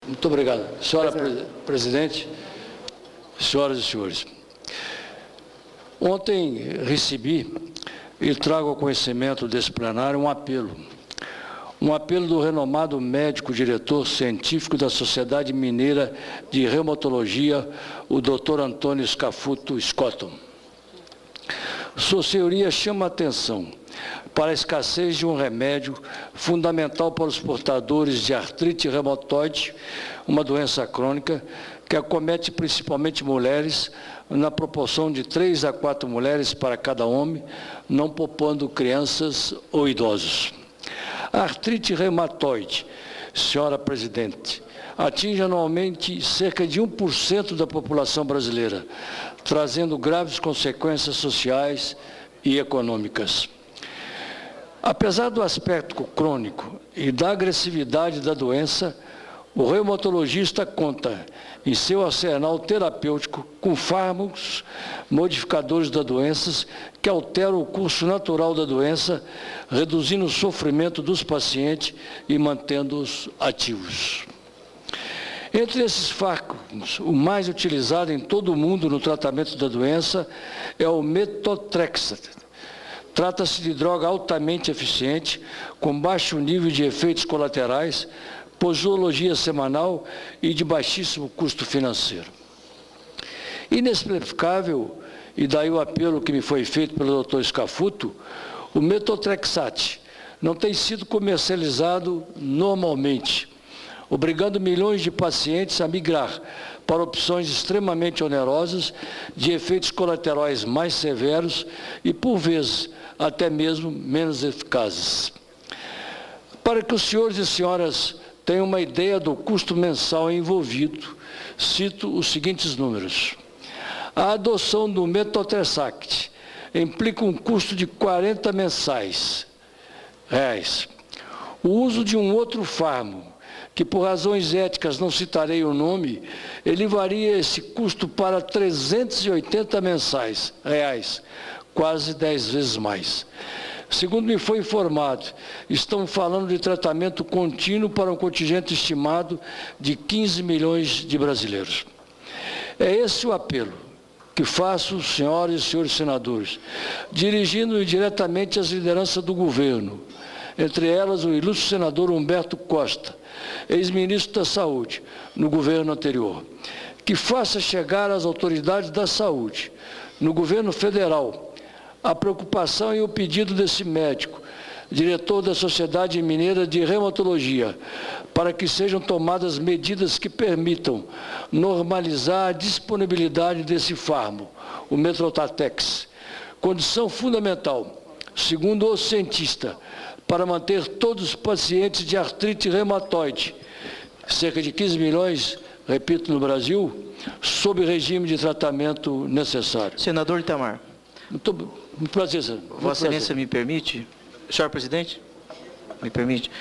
Muito obrigado. Senhora Presidente, senhoras e senhores, ontem recebi e trago ao conhecimento desse plenário um apelo do renomado médico diretor científico da Sociedade Mineira de Reumatologia, o Dr. Antônio Scafuto Scotton. Sua Senhoria chama a atenção para a escassez de um remédio fundamental para os portadores de artrite reumatoide, uma doença crônica que acomete principalmente mulheres, na proporção de 3 a 4 mulheres para cada homem, não poupando crianças ou idosos. A artrite reumatoide, senhora Presidente, atinge anualmente cerca de 1% da população brasileira, trazendo graves consequências sociais e econômicas. Apesar do aspecto crônico e da agressividade da doença, o reumatologista conta em seu arsenal terapêutico com fármacos modificadores da doença que alteram o curso natural da doença, reduzindo o sofrimento dos pacientes e mantendo-os ativos. Entre esses fármacos, o mais utilizado em todo o mundo no tratamento da doença é o metotrexate. Trata-se de droga altamente eficiente, com baixo nível de efeitos colaterais, posologia semanal e de baixíssimo custo financeiro. Inexplicável, e daí o apelo que me foi feito pelo Dr. Scafuto, o metotrexate não tem sido comercializado normalmente, obrigando milhões de pacientes a migrar para opções extremamente onerosas, de efeitos colaterais mais severos e, por vezes, até mesmo menos eficazes. Para que os senhores e senhoras tenham uma ideia do custo mensal envolvido, cito os seguintes números. A adoção do metotrexate implica um custo de 40 mensais reais. O uso de um outro fármaco, que por razões éticas não citarei o nome, elevaria esse custo para 380 mensais reais, quase 10 vezes mais. Segundo me foi informado, estão falando de tratamento contínuo para um contingente estimado de 15 milhões de brasileiros. É esse o apelo que faço, senhoras e senhores senadores, dirigindo diretamente às lideranças do governo, entre elas o ilustre senador Humberto Costa, ex-ministro da Saúde, no governo anterior, que faça chegar às autoridades da saúde, no governo federal, a preocupação e o pedido desse médico, diretor da Sociedade Mineira de Reumatologia, para que sejam tomadas medidas que permitam normalizar a disponibilidade desse fármaco, o Metrotatex, condição fundamental, segundo o cientista, para manter todos os pacientes de artrite reumatoide, cerca de 15 milhões, repito, no Brasil, sob regime de tratamento necessário. Senador Itamar. Muito prazer, senhor. Vossa Excelência me permite? Senhor Presidente? Me permite?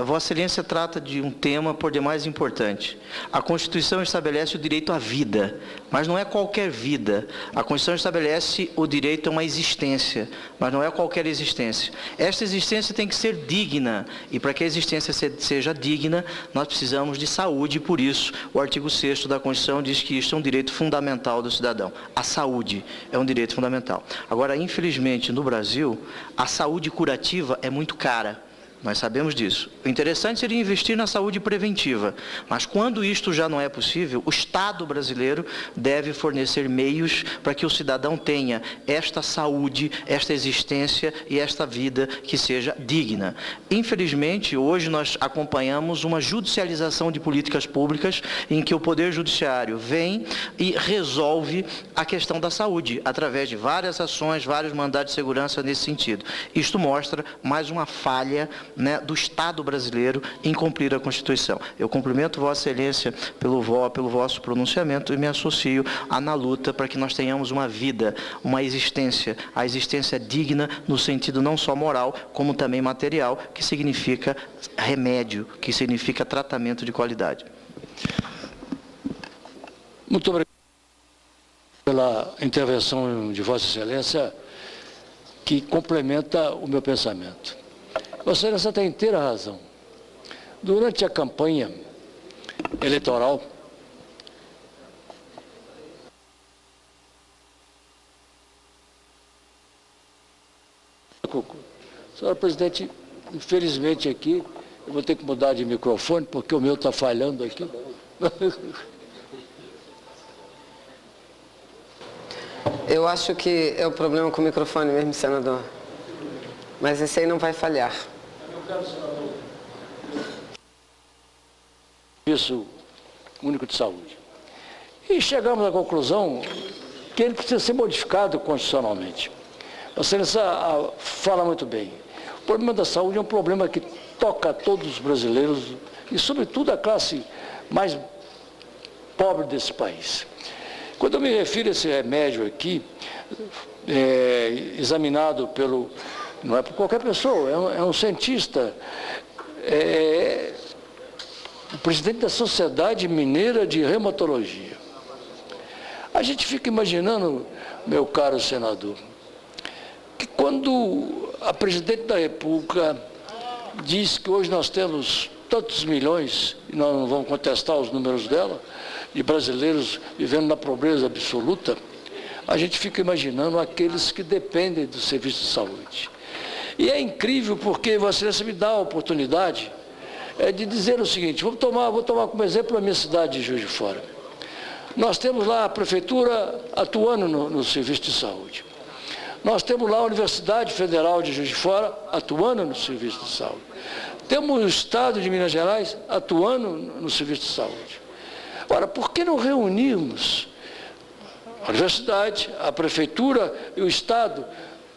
Vossa Excelência trata de um tema por demais importante. A Constituição estabelece o direito à vida, mas não é qualquer vida. A Constituição estabelece o direito a uma existência, mas não é qualquer existência. Esta existência tem que ser digna, e para que a existência seja digna, nós precisamos de saúde, e por isso o artigo 6º da Constituição diz que isto é um direito fundamental do cidadão. A saúde é um direito fundamental. Agora, infelizmente, no Brasil, a saúde curativa é muito cara. Nós sabemos disso. O interessante seria investir na saúde preventiva, mas quando isto já não é possível, o Estado brasileiro deve fornecer meios para que o cidadão tenha esta saúde, esta existência e esta vida que seja digna. Infelizmente, hoje nós acompanhamos uma judicialização de políticas públicas em que o Poder Judiciário vem e resolve a questão da saúde, através de várias ações, vários mandados de segurança nesse sentido. Isto mostra mais uma falha do Estado brasileiro em cumprir a Constituição. Eu cumprimento Vossa Excelência pelo vosso pronunciamento e me associo na luta para que nós tenhamos uma vida, uma existência, a existência digna no sentido não só moral, como também material, que significa remédio, que significa tratamento de qualidade. Muito obrigado pela intervenção de Vossa Excelência, que complementa o meu pensamento. Vossa Excelência tem inteira razão. Durante a campanha, eleitoral. Senhora presidente, infelizmente aqui, eu vou ter que mudar de microfone, porque o meu está falhando aqui. Eu acho que é o problema com o microfone mesmo, senador. Mas esse aí não vai falhar. Eu quero, senador. Serviço Único de Saúde. E chegamos à conclusão que ele precisa ser modificado constitucionalmente. A Excelência fala muito bem. O problema da saúde é um problema que toca a todos os brasileiros e, sobretudo, a classe mais pobre desse país. Quando eu me refiro a esse remédio aqui, examinado não é por qualquer pessoa, é um cientista, o presidente da Sociedade Mineira de Reumatologia. A gente fica imaginando, meu caro senador, que quando a presidente da República diz que hoje nós temos tantos milhões, e nós não vamos contestar os números dela, de brasileiros vivendo na pobreza absoluta, a gente fica imaginando aqueles que dependem do serviço de saúde. E é incrível porque Vossa Excelência me dá a oportunidade de dizer o seguinte, vou tomar como exemplo a minha cidade de Juiz de Fora. Nós temos lá a prefeitura atuando no serviço de saúde. Nós temos lá a Universidade Federal de Juiz de Fora atuando no serviço de saúde. Temos o Estado de Minas Gerais atuando no serviço de saúde. Ora, por que não reunirmos a universidade, a prefeitura e o Estado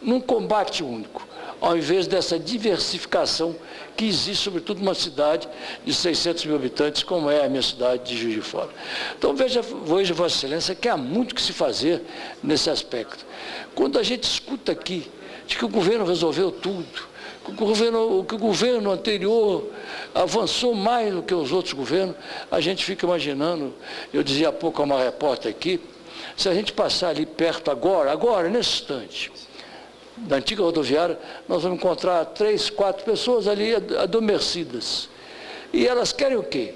num combate único, ao invés dessa diversificação que existe, sobretudo numa cidade de 600 mil habitantes, como é a minha cidade de Juiz de Fora. Então, veja Vossa Excelência, que há muito que se fazer nesse aspecto. Quando a gente escuta aqui de que o governo resolveu tudo, que o governo anterior avançou mais do que os outros governos, a gente fica imaginando, eu dizia há pouco a uma repórter aqui, se a gente passar ali perto agora, nesse instante, da antiga rodoviária, nós vamos encontrar 3, 4 pessoas ali adormecidas. E elas querem o quê?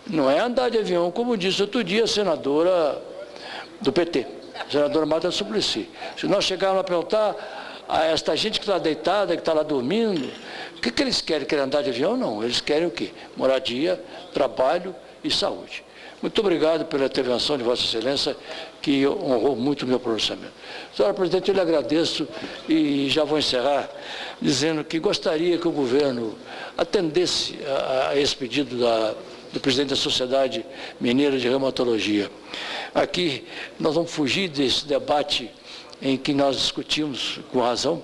Não é andar de avião, como disse outro dia a senadora do PT, a senadora Marta Suplicy. Se nós chegarmos a perguntar a esta gente que está deitada, que está lá dormindo, o que eles querem? Querem andar de avião? Não, eles querem o quê? Moradia, trabalho e saúde. Muito obrigado pela intervenção de Vossa Excelência, que honrou muito o meu pronunciamento. Senhora presidente, eu lhe agradeço e já vou encerrar dizendo que gostaria que o governo atendesse a esse pedido do presidente da Sociedade Mineira de Reumatologia. Aqui nós vamos fugir desse debate em que nós discutimos com razão,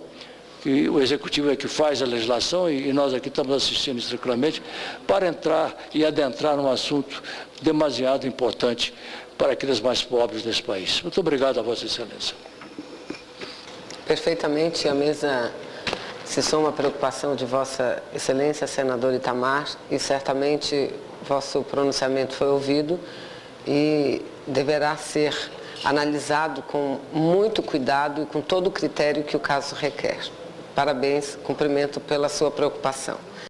que o Executivo é que faz a legislação e nós aqui estamos assistindo isso tranquilamente, para entrar e adentrar num assunto demasiado importante para aqueles mais pobres desse país. Muito obrigado a Vossa Excelência. Perfeitamente, a mesa se soma à preocupação de Vossa Excelência, senador Itamar, e certamente vosso pronunciamento foi ouvido e deverá ser analisado com muito cuidado e com todo o critério que o caso requer. Parabéns, cumprimento pela sua preocupação.